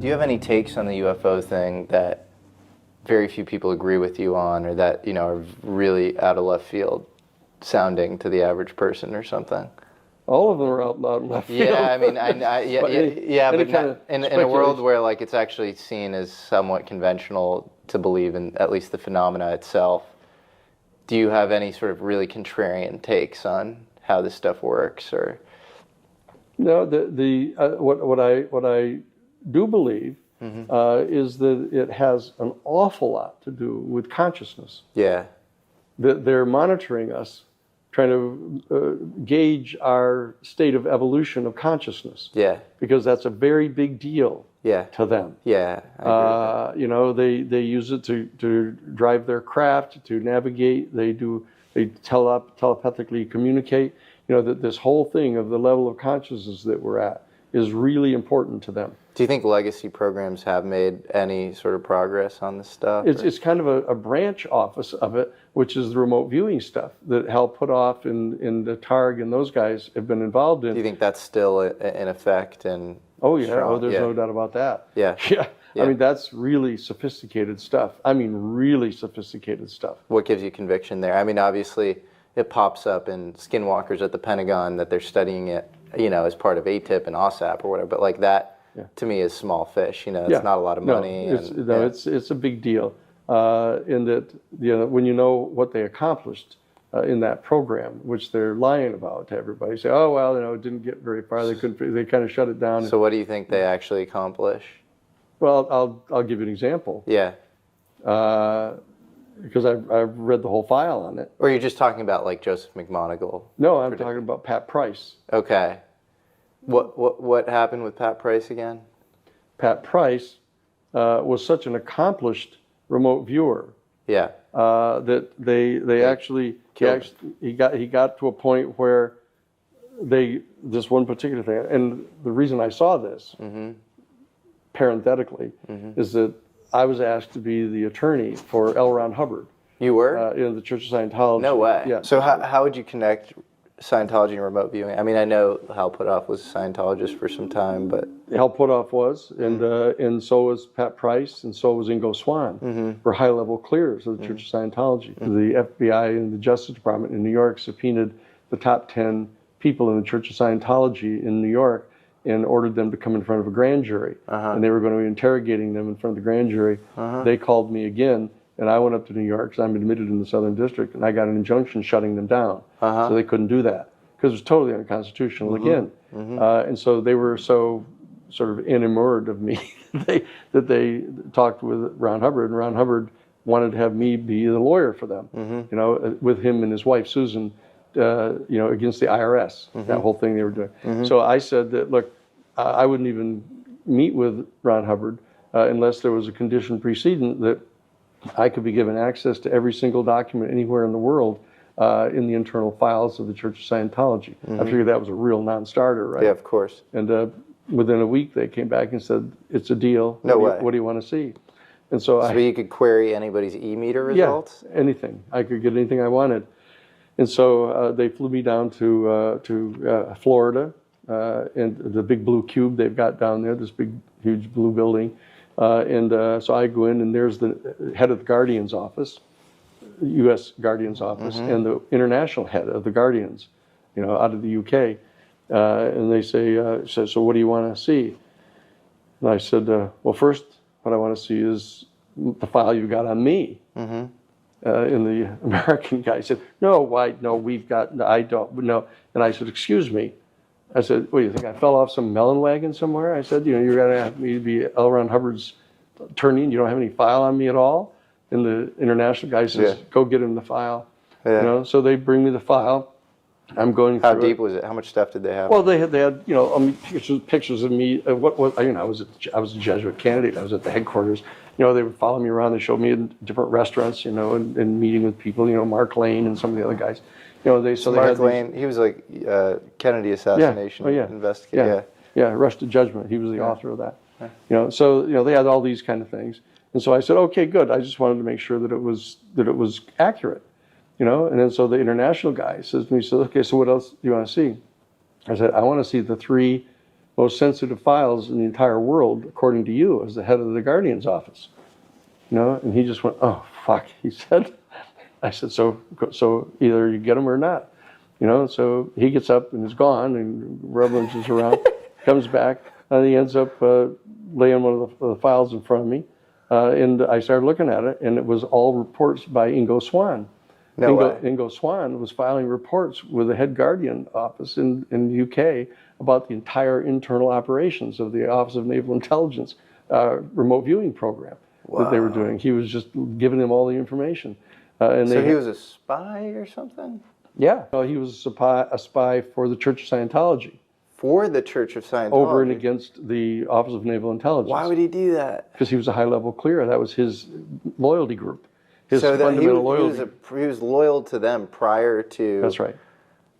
Do you have any takes on the UFO thing that very few people agree with you on, or that, you know, are really out of left field sounding to the average person or something? All of them are out loud left field. Yeah, I mean, but in a world where like it's actually seen as somewhat conventional to believe in at least the phenomena itself, do you have any sort of really contrarian takes on how this stuff works? Or no, what I do believe is that it has an awful lot to do with consciousness. Yeah, that they're monitoring us, trying to gauge our state of evolution of consciousness. Yeah, because that's a very big deal. Yeah, to them. Yeah, I agree with that. You know, they use it to drive their craft, to navigate. They telepathically communicate. You know, that this whole thing of the level of consciousness that we're at is really important to them. Do you think legacy programs have made any sort of progress on this stuff? It's kind of a branch office of it, which is the remote viewing stuff that Hal Puthoff and the Targ and those guys have been involved in. Do you think that's still in effect? And oh yeah, there's no doubt about that. Yeah. Yeah. I mean, that's really sophisticated stuff. I mean, really sophisticated stuff. What gives you conviction there? I mean, obviously, it pops up in skinwalkers at the Pentagon that they're studying it, you know, as part of ATIP and OSAP or whatever. But like that, to me, is small fish. You know, it's not a lot of money. It's a big deal. In that, you know, when you know what they accomplished in that program, which they're lying about to everybody, say, oh well, you know, it didn't get very far. They couldn't. They kind of shut it down. So what do you think they actually accomplish? Well, I'll give you an example. Yeah. Because I've read the whole file on it. Or you're just talking about like Joseph McMoneagle? No, I'm talking about Pat Price. Okay. What happened with Pat Price again? Pat Price was such an accomplished remote viewer. Yeah. That they actually he got to a point where this one particular thing, and the reason I saw this parenthetically is that I was asked to be the attorney for L. Ron Hubbard. You were? In the Church of Scientology. No way. Yeah. So how would you connect Scientology and remote viewing? I mean, I know Hal Puthoff was a Scientologist for some time, but Hal Puthoff was, and so was Pat Price, and so was Ingo Swann, were high-level clears of the Church of Scientology. The FBI and the Justice Department in New York subpoenaed the top 10 people in the Church of Scientology in New York and ordered them to come in front of a grand jury. And they were going to be interrogating them in front of the grand jury. They called me again, and I went up to New York because I'm admitted in the Southern District, and I got an injunction shutting them down. So they couldn't do that because it was totally unconstitutional again. And so they were so sort of enamored of me that they talked with Ron Hubbard, and Ron Hubbard wanted to have me be the lawyer for them, you know, with him and his wife, Susan, you know, against the IRS, that whole thing they were doing. So I said that, look, I wouldn't even meet with Ron Hubbard unless there was a condition precedent that I could be given access to every single document anywhere in the world in the internal files of the Church of Scientology. I figured that was a real non-starter, right? Yeah, of course. And within a week, they came back and said, it's a deal. No way. What do you want to see? And so you could query anybody's e-meter results? Yeah, anything. I could get anything I wanted. And so they flew me down to Florida, and the big blue cube they've got down there, this big, huge blue building. So I go in, and there's the head of the Guardian's office, U.S. Guardian's office, and the international head of the Guardians, you know, out of the U.K. And they say, so what do you want to see? And I said, well, first, what I want to see is the file you've got on me. And the American guy said, no, I don't, no. And I said, excuse me. I said, what do you think, I fell off some melon wagon somewhere? I said, you know, you're going to have me to be L. Ron Hubbard's attorney, and you don't have any file on me at all? And the international guy says, go get him the file. You know, so they bring me the file. I'm going through. How deep was it? How much stuff did they have? Well, they had you know, pictures of me. You know, I was a Jesuit candidate. I was at the headquarters. You know, they would follow me around. They showed me in different restaurants, you know, and meeting with people. You know, Mark Lane and some of the other guys. You know, Mark Lane. He was like Kennedy assassination investigator. Yeah, Rush to Judgment. He was the author of that. You know, so you know they had all these kind of things, and so I said, okay, good. I just wanted to make sure that it was accurate. You know, and then so the international guy says to me, okay, so what else do you want to see? I said, I want to see the 3 most sensitive files in the entire world, according to you, as the head of the Guardian's office. You know, and he just went, oh, fuck, he said. I said, so either you get them or not. You know, so he gets up and is gone, and rummage around, comes back, and he ends up laying one of the files in front of me. And I started looking at it, and it was all reports by Ingo Swann. Ingo Swann was filing reports with the head Guardian office in the UK about the entire internal operations of the Office of Naval Intelligence remote viewing program that they were doing. He was just giving them all the information. So he was a spy or something? Yeah. No, he was a spy for the Church of Scientology. For the Church of Scientology? Over and against the Office of Naval Intelligence. Why would he do that? Because he was a high-level clearer. That was his loyalty group. His fundamental loyalty. He was loyal to them prior to... That's right.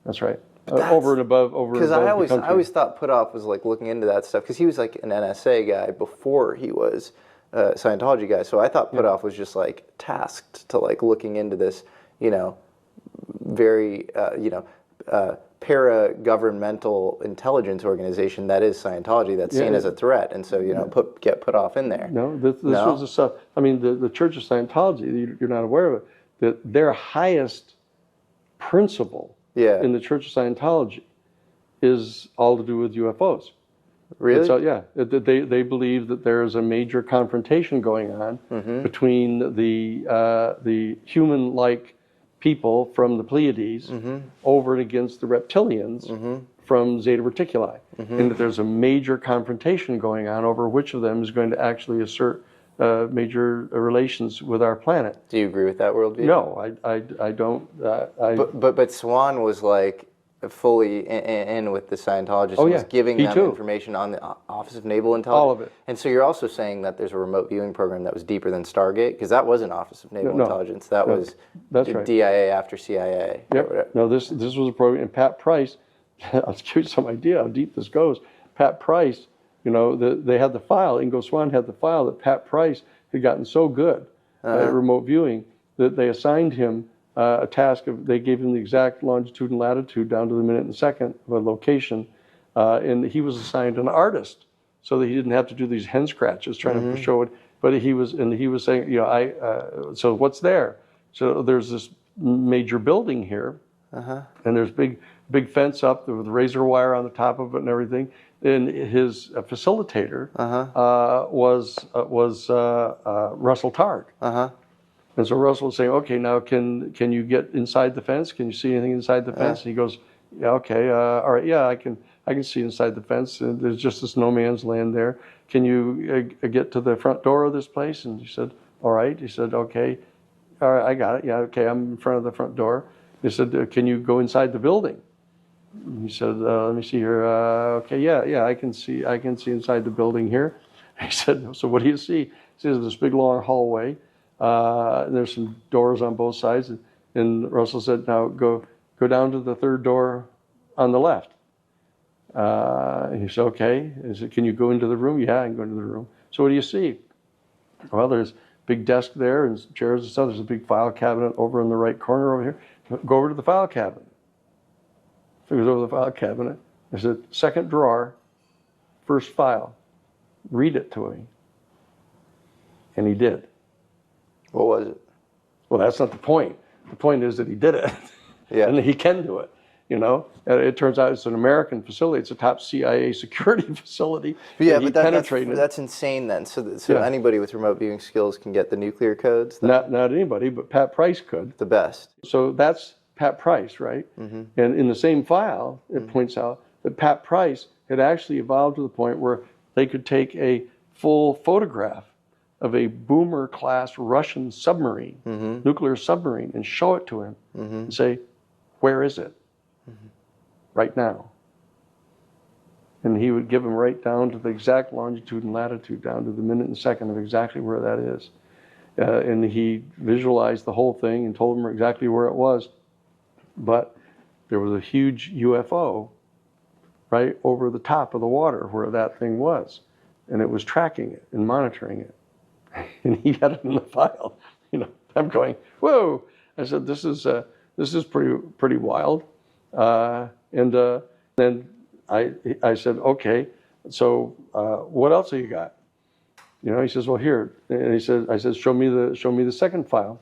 That's right. Over and above because I always thought Puthoff was like looking into that stuff, because he was like an NSA guy before he was a Scientology guy. So I thought Puthoff was just like tasked to like looking into this, you know, very para-governmental intelligence organization that is Scientology, that's seen as a threat, and so get Puthoff in there. No, this was a stuff. I mean, the Church of Scientology, you're not aware of it, that their highest principle in the Church of Scientology is all to do with UFOs. Really? So, yeah, they believe that there is a major confrontation going on between the human-like people from the Pleiades over and against the reptilians from Zeta Reticuli, and that there's a major confrontation going on over which of them is going to actually assert major relations with our planet. Do you agree with that worldview? No, I don't. But Swann was like fully in with the Scientologists and was giving them information on the Office of Naval Intelligence. All of it. And so you're also saying that there's a remote viewing program that was deeper than Stargate, because that wasn't Office of Naval Intelligence. That was DIA after CIA. Yep. No, this was a program. And Pat Price, I'll give you some idea how deep this goes. Pat Price, you know, they had the file. Ingo Swann had the file that Pat Price had gotten so good at remote viewing that they assigned him a task of, they gave him the exact longitude and latitude down to the minute and second of a location, and he was assigned an artist so that he didn't have to do these hen scratches trying to show it. But he was saying, you know, so what's there? So there's this major building here, and there's big fence up with razor wire on the top of it and everything. And his facilitator was Russell Targ. And so Russell was saying, okay, now can you get inside the fence? Can you see anything inside the fence? And he goes, yeah, okay, all right, yeah, I can see inside the fence. And there's just this no man's land there. Can you get to the front door of this place? And he said, all right. He said, okay, all right, I got it. Yeah, okay, I'm in front of the front door. He said, can you go inside the building? And he said, let me see here. Okay, yeah, I can see inside the building here. He said, so what do you see? He says, this big long hallway. And there's some doors on both sides, and Russell said, now go down to the third door on the left. And he said, okay. He said, can you go into the room? Yeah, I can go into the room. So what do you see? Well, there's a big desk there and chairs and stuff. There's a big file cabinet over in the right corner over here. Go over to the file cabinet. So he goes over to the file cabinet. There's a second drawer, first file. Read it to me. And he did. What was it? Well, that's not the point. The point is that he did it. Yeah. And he can do it, you know. And it turns out it's an American facility. It's a top CIA security facility. Yeah, but that's insane then. So anybody with remote viewing skills can get the nuclear codes? Not anybody, but Pat Price could. The best. So that's Pat Price, right? And in the same file, it points out that Pat Price had actually evolved to the point where they could take a full photograph of a Boomer-class Russian submarine, nuclear submarine, and show it to him and say, where is it? Right now. And he would give him right down to the exact longitude and latitude, down to the minute and second of exactly where that is. And he visualized the whole thing and told him exactly where it was. But there was a huge UFO right over the top of the water where that thing was. And it was tracking it and monitoring it. And he had it in the file. You know, I'm going, whoa! I said, this is pretty wild. And then I said, okay, So what else have you got? You know, he says, well, here. And I said, show me the second file.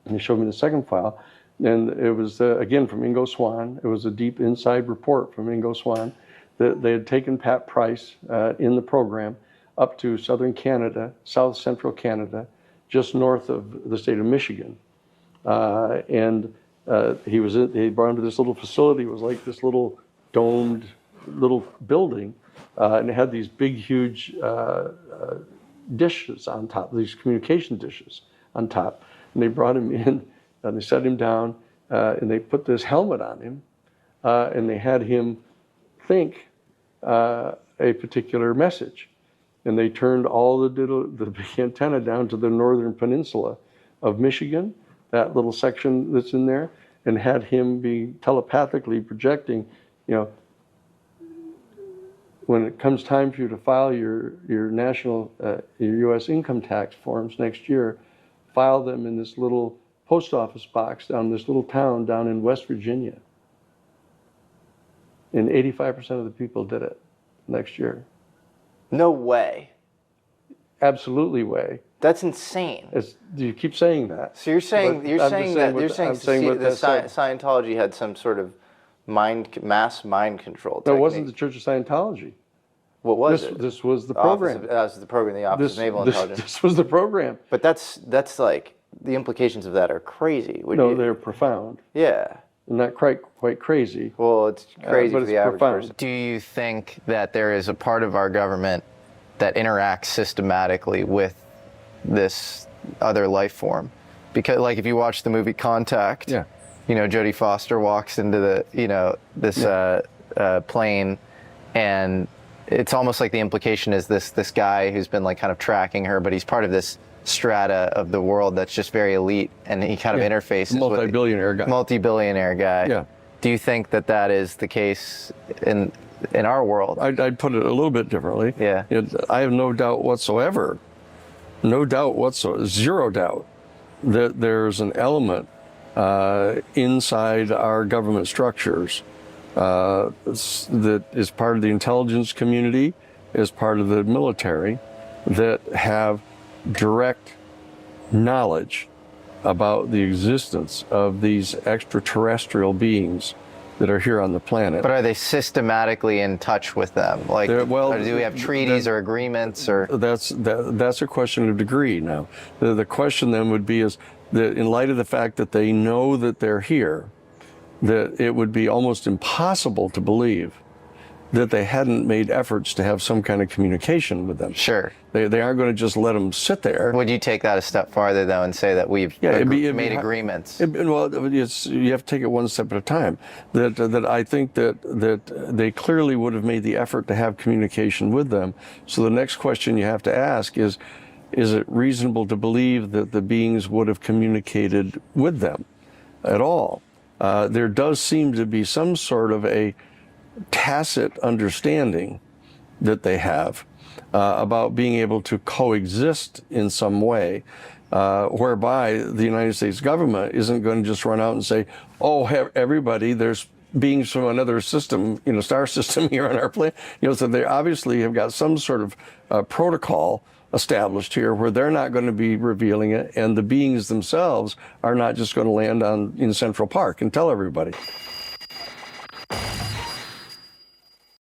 And he showed me the second file. And it was, again, from Ingo Swann. It was a deep inside report from Ingo Swann that they had taken Pat Price in the program up to southern Canada, south central Canada, just north of the state of Michigan. And he brought him to this little facility. It was like this little domed little building. And it had these big, huge dishes on top, these communication dishes on top. And they brought him in, and they set him down, and they put this helmet on him, and they had him think a particular message. And they turned all the big antenna down to the northern peninsula of Michigan, that little section that's in there, and had him be telepathically projecting, you know, when it comes time for you to file your national, your U.S. income tax forms next year, file them in this little post office box down in this little town down in West Virginia. And 85% of the people did it next year. No way. Absolutely way. That's insane. You keep saying that. So you're saying Scientology had some sort of mass mind control technique. No, it wasn't the Church of Scientology. What was it? This was the program. That was the program, the Office of Naval Intelligence. This was the program. But that's like, the implications of that are crazy. They're profound. Yeah. Not quite crazy. Well, it's crazy for the average person. Do you think that there is a part of our government that interacts systematically with this other life form? Because, like, if you watch the movie Contact, yeah, you know, Jodie Foster walks into the, you know, this plane, and it's almost like the implication is this guy who's been like kind of tracking her, but he's part of this strata of the world that's just very elite, and he kind of interfaces multi-billionaire guy. Yeah. Do you think that is the case in our world? I'd put it a little bit differently. Yeah. I have no doubt whatsoever, zero doubt that there's an element inside our government structures that is part of the intelligence community, is part of the military, that have direct knowledge about the existence of these extraterrestrial beings that are here on the planet. But are they systematically in touch with them? Like, do we have treaties or agreements? Or that's a question of degree now. The question then would be is that in light of the fact that they know that they're here, that it would be almost impossible to believe that they hadn't made efforts to have some kind of communication with them. Sure. They aren't going to just let them sit there. Would you take that a step farther, though, and say that we've made agreements? Well, you have to take it one step at a time. That I think that they clearly would have made the effort to have communication with them. So the next question you have to ask is it reasonable to believe that the beings would have communicated with them at all? There does seem to be some sort of a tacit understanding that they have about being able to coexist in some way, whereby the United States government isn't going to just run out and say, oh, everybody, there's beings from another system, star system here on our planet. So they obviously have got some sort of protocol established here where they're not going to be revealing it, and the beings themselves are not just going to land in Central Park and tell everybody.